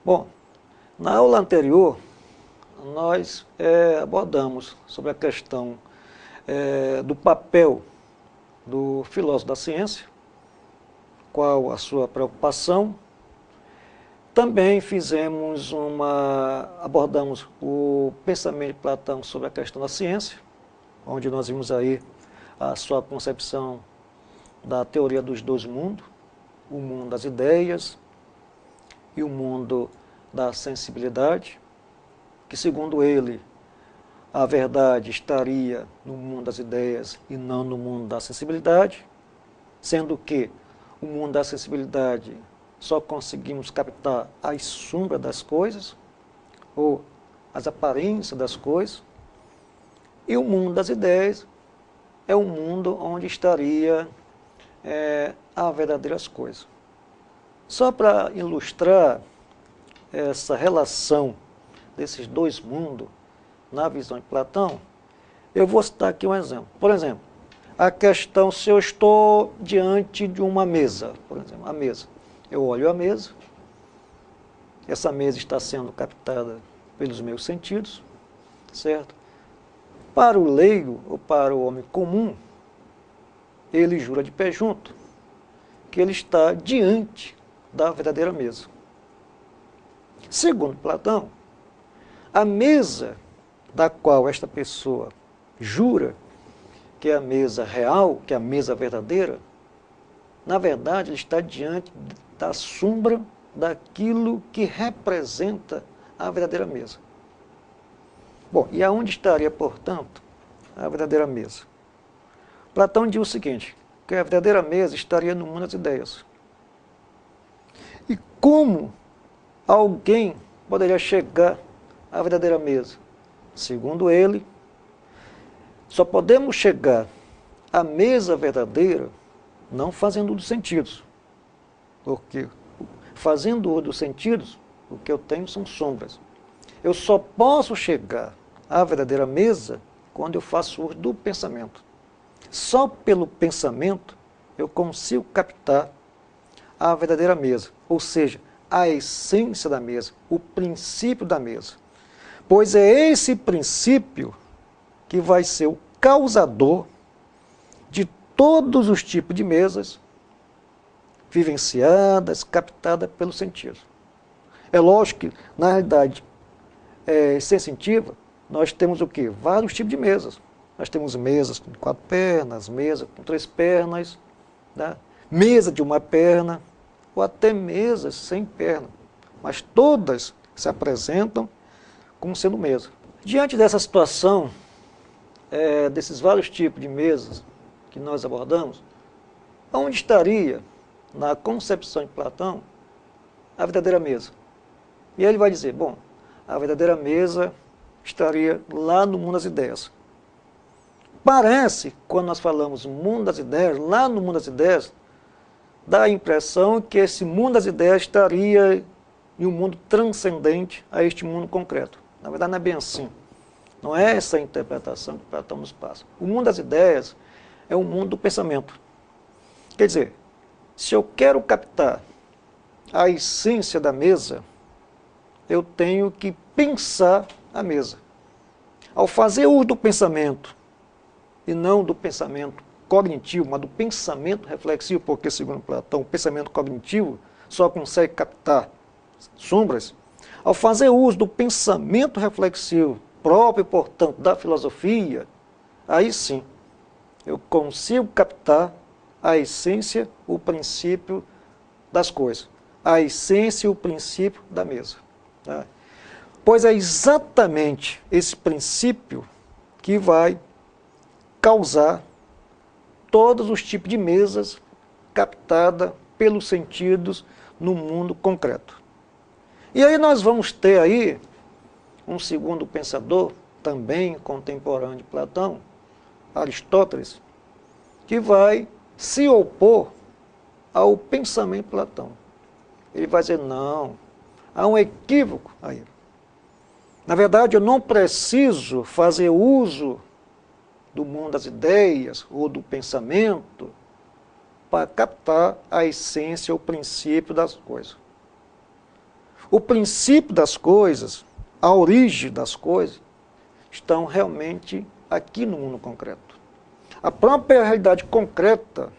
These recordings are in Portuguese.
Bom, na aula anterior, nós abordamos sobre a questão do papel do filósofo da ciência, qual a sua preocupação. Também abordamos o pensamento de Platão sobre a questão da ciência, onde nós vimos aí a sua concepção da teoria dos dois mundos, o mundo das ideias e o mundo da sensibilidade, que segundo ele, a verdade estaria no mundo das ideias e não no mundo da sensibilidade, sendo que o mundo da sensibilidade só conseguimos captar as sombras das coisas, ou as aparências das coisas, e o mundo das ideias é o mundo onde estaria as verdadeiras coisas. Só para ilustrar essa relação desses dois mundos na visão de Platão, eu vou citar aqui um exemplo. Por exemplo, a questão se eu estou diante de uma mesa, por exemplo, a mesa. Eu olho a mesa, essa mesa está sendo captada pelos meus sentidos, certo? Para o leigo, ou para o homem comum, ele jura de pé junto que ele está diante da verdadeira mesa. Segundo Platão, a mesa da qual esta pessoa jura que é a mesa real, que é a mesa verdadeira, na verdade ele está diante da sombra daquilo que representa a verdadeira mesa. Bom, e aonde estaria, portanto, a verdadeira mesa? Platão diz o seguinte, que a verdadeira mesa estaria no mundo das ideias. E como alguém poderia chegar à verdadeira mesa? Segundo ele, só podemos chegar à mesa verdadeira não fazendo uso dos sentidos. Porque fazendo uso dos sentidos, o que eu tenho são sombras. Eu só posso chegar à verdadeira mesa quando eu faço uso do pensamento. Só pelo pensamento eu consigo captar a verdadeira mesa, ou seja, a essência da mesa, o princípio da mesa. Pois é esse princípio que vai ser o causador de todos os tipos de mesas vivenciadas, captadas pelos sentidos. É lógico que, na realidade sensitiva, nós temos o quê? Vários tipos de mesas. Nós temos mesas com 4 pernas, mesa com 3 pernas, né? Mesa de uma perna, ou até mesas sem perna. Mas todas se apresentam como sendo mesa. Diante dessa situação, desses vários tipos de mesas que nós abordamos, onde estaria, na concepção de Platão, a verdadeira mesa? E aí ele vai dizer, bom, a verdadeira mesa estaria lá no mundo das ideias. Parece, quando nós falamos mundo das ideias, lá no mundo das ideias, dá a impressão que esse mundo das ideias estaria em um mundo transcendente a este mundo concreto. Na verdade, não é bem assim. Não é essa a interpretação que Platão nos passa. O mundo das ideias é o mundo do pensamento. Quer dizer, se eu quero captar a essência da mesa, eu tenho que pensar a mesa. Ao fazer uso do pensamento, e não do pensamento cognitivo, mas do pensamento reflexivo, porque, segundo Platão, o pensamento cognitivo só consegue captar sombras. Ao fazer uso do pensamento reflexivo próprio, portanto, da filosofia, aí sim, eu consigo captar a essência, o princípio das coisas. A essência e o princípio da mesa. Tá? Pois é exatamente esse princípio que vai causar todos os tipos de mesas captadas pelos sentidos no mundo concreto. E aí nós vamos ter aí um segundo pensador, também contemporâneo de Platão, Aristóteles, que vai se opor ao pensamento de Platão. Ele vai dizer, não, há um equívoco aí. Na verdade, eu não preciso fazer uso do mundo das ideias ou do pensamento para captar a essência, o princípio das coisas. o princípio das coisas, a origem das coisas, estão realmente aqui no mundo concreto. A própria realidade concreta,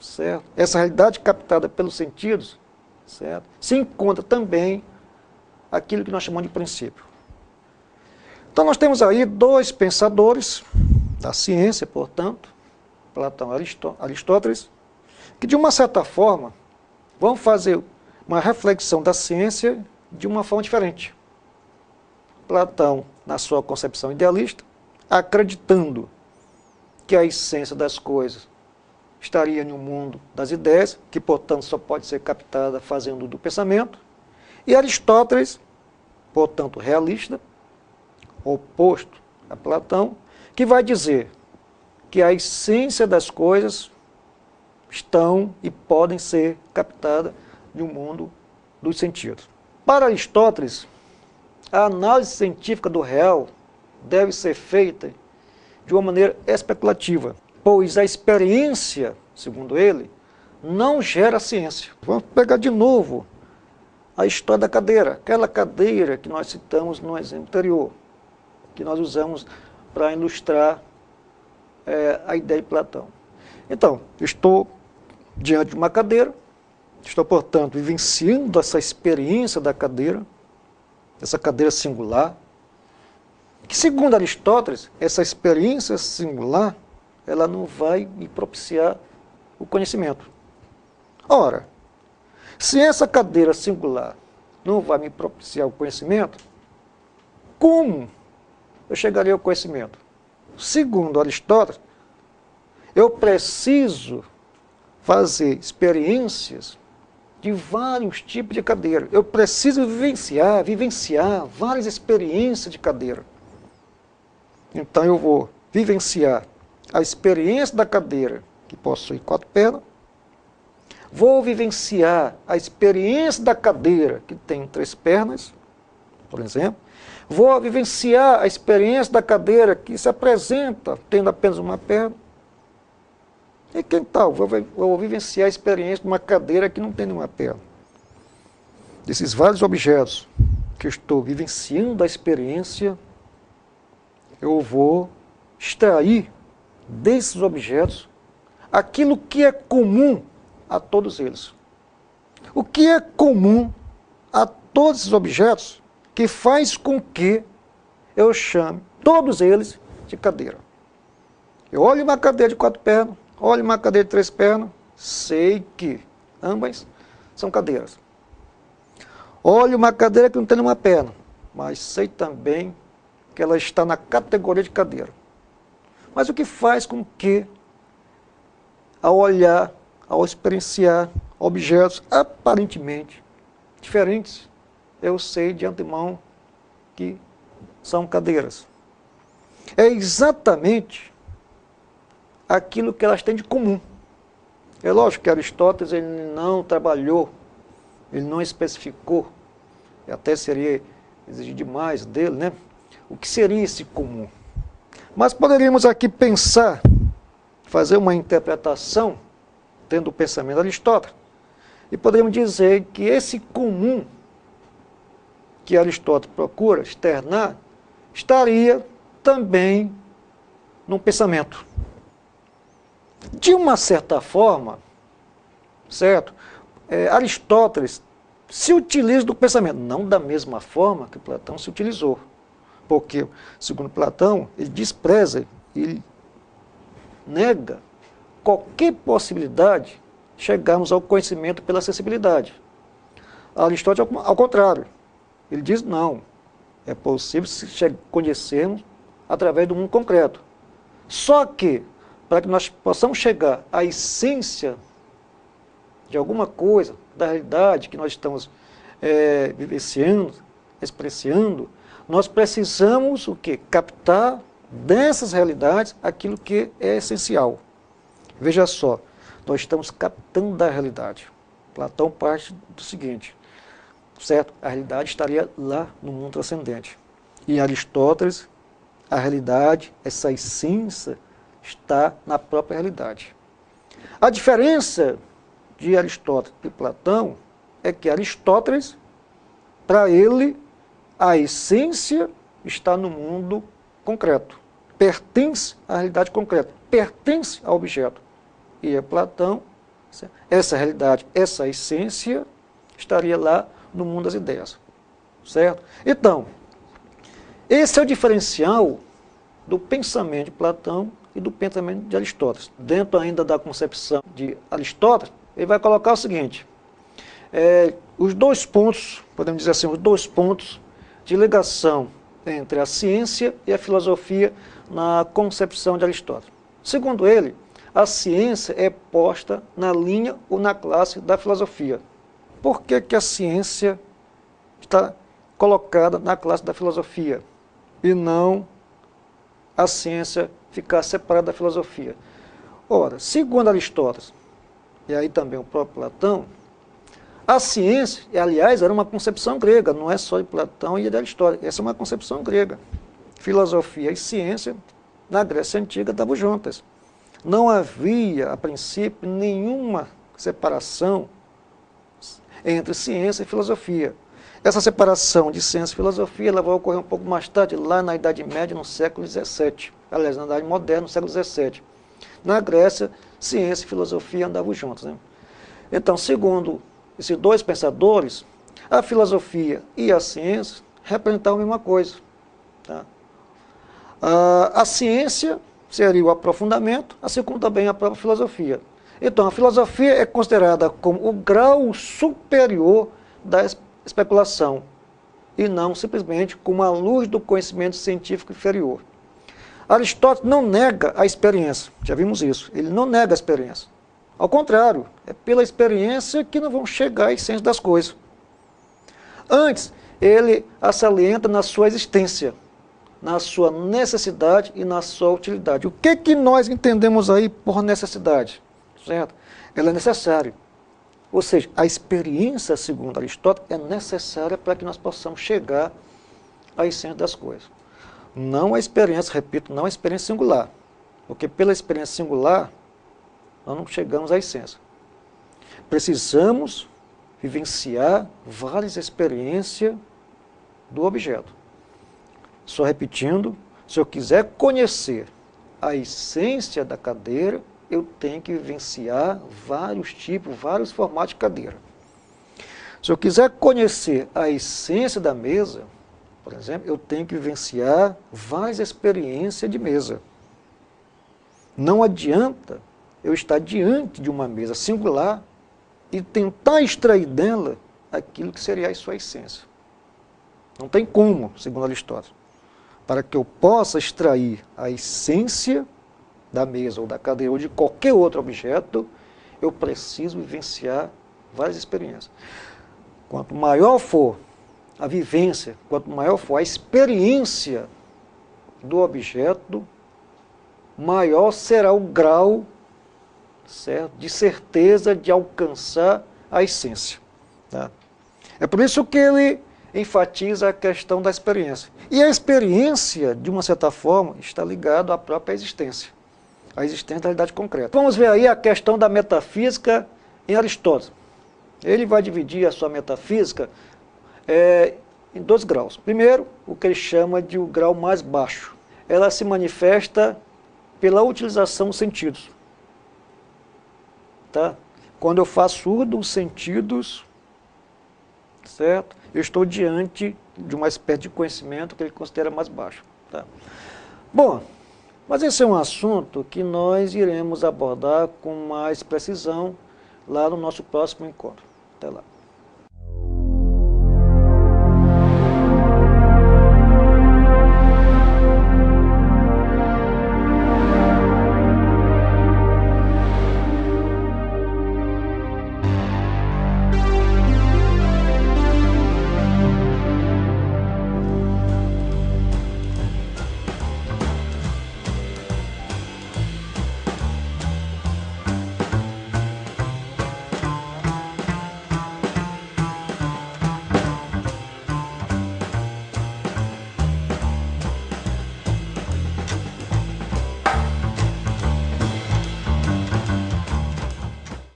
certo? Essa realidade captada pelos sentidos, certo? Se encontra também aquilo que nós chamamos de princípio. Então nós temos aí dois pensadores da ciência, portanto, Platão e Aristóteles, que de uma certa forma vão fazer uma reflexão da ciência de uma forma diferente. Platão, na sua concepção idealista, acreditando que a essência das coisas estaria no mundo das ideias, que, portanto, só pode ser captada fazendo do pensamento, e Aristóteles, portanto, realista, oposto a Platão, que vai dizer que a essência das coisas estão e podem ser captadas no mundo dos sentidos. Para Aristóteles, a análise científica do real deve ser feita de uma maneira especulativa, pois a experiência, segundo ele, não gera ciência. Vamos pegar de novo a história da cadeira, aquela cadeira que nós citamos no exemplo anterior, que nós usamos para ilustrar a ideia de Platão. Então, eu estou diante de uma cadeira, estou, portanto, vivenciando essa experiência da cadeira, essa cadeira singular, que, segundo Aristóteles, essa experiência singular, ela não vai me propiciar o conhecimento. Ora, se essa cadeira singular não vai me propiciar o conhecimento, como eu chegaria ao conhecimento? Segundo Aristóteles, eu preciso fazer experiências de vários tipos de cadeira. Eu preciso vivenciar várias experiências de cadeira. Então eu vou vivenciar a experiência da cadeira, que possui 4 pernas, vou vivenciar a experiência da cadeira, que tem 3 pernas, por exemplo, vou vivenciar a experiência da cadeira que se apresenta tendo apenas uma perna, e que tal? Vou vivenciar a experiência de uma cadeira que não tem nenhuma perna. Desses vários objetos que eu estou vivenciando a experiência, eu vou extrair desses objetos aquilo que é comum a todos eles. O que é comum a todos esses objetos que faz com que eu chame todos eles de cadeira. Eu olho uma cadeira de 4 pernas, olho uma cadeira de 3 pernas, sei que ambas são cadeiras. Olho uma cadeira que não tem nenhuma perna, mas sei também que ela está na categoria de cadeira. Mas o que faz com que, ao olhar, ao experienciar objetos aparentemente diferentes, eu sei de antemão que são cadeiras? É exatamente aquilo que elas têm de comum. É lógico que Aristóteles ele não trabalhou, ele não especificou, e até seria exigir demais dele, né? O que seria esse comum? Mas poderíamos aqui pensar, fazer uma interpretação, tendo o pensamento de Aristóteles, e poderíamos dizer que esse comum que Aristóteles procura externar, estaria também no pensamento. De uma certa forma, certo? Aristóteles se utiliza do pensamento, não da mesma forma que Platão se utilizou. Porque, segundo Platão, ele despreza, ele nega qualquer possibilidade de chegarmos ao conhecimento pela sensibilidade. Aristóteles, ao contrário, ele diz não, é possível conhecermos através do mundo concreto. Só que, para que nós possamos chegar à essência de alguma coisa, da realidade que nós estamos vivenciando, experienciando, nós precisamos o quê? Captar dessas realidades aquilo que é essencial. Veja só, nós estamos captando da realidade. Platão parte do seguinte, certo? A realidade estaria lá no mundo transcendente. E em Aristóteles, a realidade, essa essência, está na própria realidade. A diferença de Aristóteles e Platão é que Aristóteles Para ele, a essência está no mundo concreto, pertence à realidade concreta, pertence ao objeto. E a Platão, essa realidade, essa essência, estaria lá no mundo das ideias. Certo? Então, esse é o diferencial do pensamento de Platão e do pensamento de Aristóteles. Dentro ainda da concepção de Aristóteles, ele vai colocar o seguinte, os dois pontos, podemos dizer assim, os dois pontos de ligação entre a ciência e a filosofia na concepção de Aristóteles. Segundo ele, a ciência é posta na linha ou na classe da filosofia. Por que que a ciência está colocada na classe da filosofia e não a ciência ficar separada da filosofia? Ora, segundo Aristóteles, e aí também o próprio Platão, a ciência, aliás, era uma concepção grega, não é só de Platão e de Aristóteles, essa é uma concepção grega. Filosofia e ciência, na Grécia Antiga, estavam juntas. Não havia, a princípio, nenhuma separação entre ciência e filosofia. Essa separação de ciência e filosofia ela vai ocorrer um pouco mais tarde, lá na Idade Média, no século XVII. Aliás, na Idade Moderna, no século XVII. Na Grécia, ciência e filosofia andavam juntos, né? Então, segundo esses dois pensadores, a filosofia e a ciência representavam a mesma coisa. Tá? A ciência seria o aprofundamento, assim como também a própria filosofia. Então, a filosofia é considerada como o grau superior da especulação, e não simplesmente como a luz do conhecimento científico inferior. Aristóteles não nega a experiência, já vimos isso, ele não nega a experiência. Ao contrário, é pela experiência que nós vamos chegar à essência das coisas. Antes, ele a salienta na sua existência, na sua necessidade e na sua utilidade. O que nós entendemos aí por necessidade? Certo? Ela é necessária. Ou seja, a experiência, segundo Aristóteles, é necessária para que nós possamos chegar à essência das coisas. Não a experiência, repito, não a experiência singular. Porque pela experiência singular, nós não chegamos à essência. Precisamos vivenciar várias experiências do objeto. Só repetindo, se eu quiser conhecer a essência da cadeira, eu tenho que vivenciar vários tipos, vários formatos de cadeira. Se eu quiser conhecer a essência da mesa, por exemplo, eu tenho que vivenciar várias experiências de mesa. Não adianta eu estar diante de uma mesa singular e tentar extrair dela aquilo que seria a sua essência. Não tem como, segundo Aristóteles. Para que eu possa extrair a essência da mesa ou da cadeira ou de qualquer outro objeto, eu preciso vivenciar várias experiências. Quanto maior for a vivência, quanto maior for a experiência do objeto, maior será o grau, certo, de certeza de alcançar a essência. Tá? É por isso que ele enfatiza a questão da experiência. E a experiência, de uma certa forma, está ligada à própria existência. A existência da realidade concreta. Vamos ver aí a questão da metafísica em Aristóteles. Ele vai dividir a sua metafísica em 2 graus. Primeiro, o que ele chama de o grau mais baixo. Ela se manifesta pela utilização dos sentidos. Tá? Quando eu faço uso dos sentidos, certo? Eu estou diante de uma espécie de conhecimento que ele considera mais baixo. Tá? Bom, mas esse é um assunto que nós iremos abordar com mais precisão lá no nosso próximo encontro. Até lá.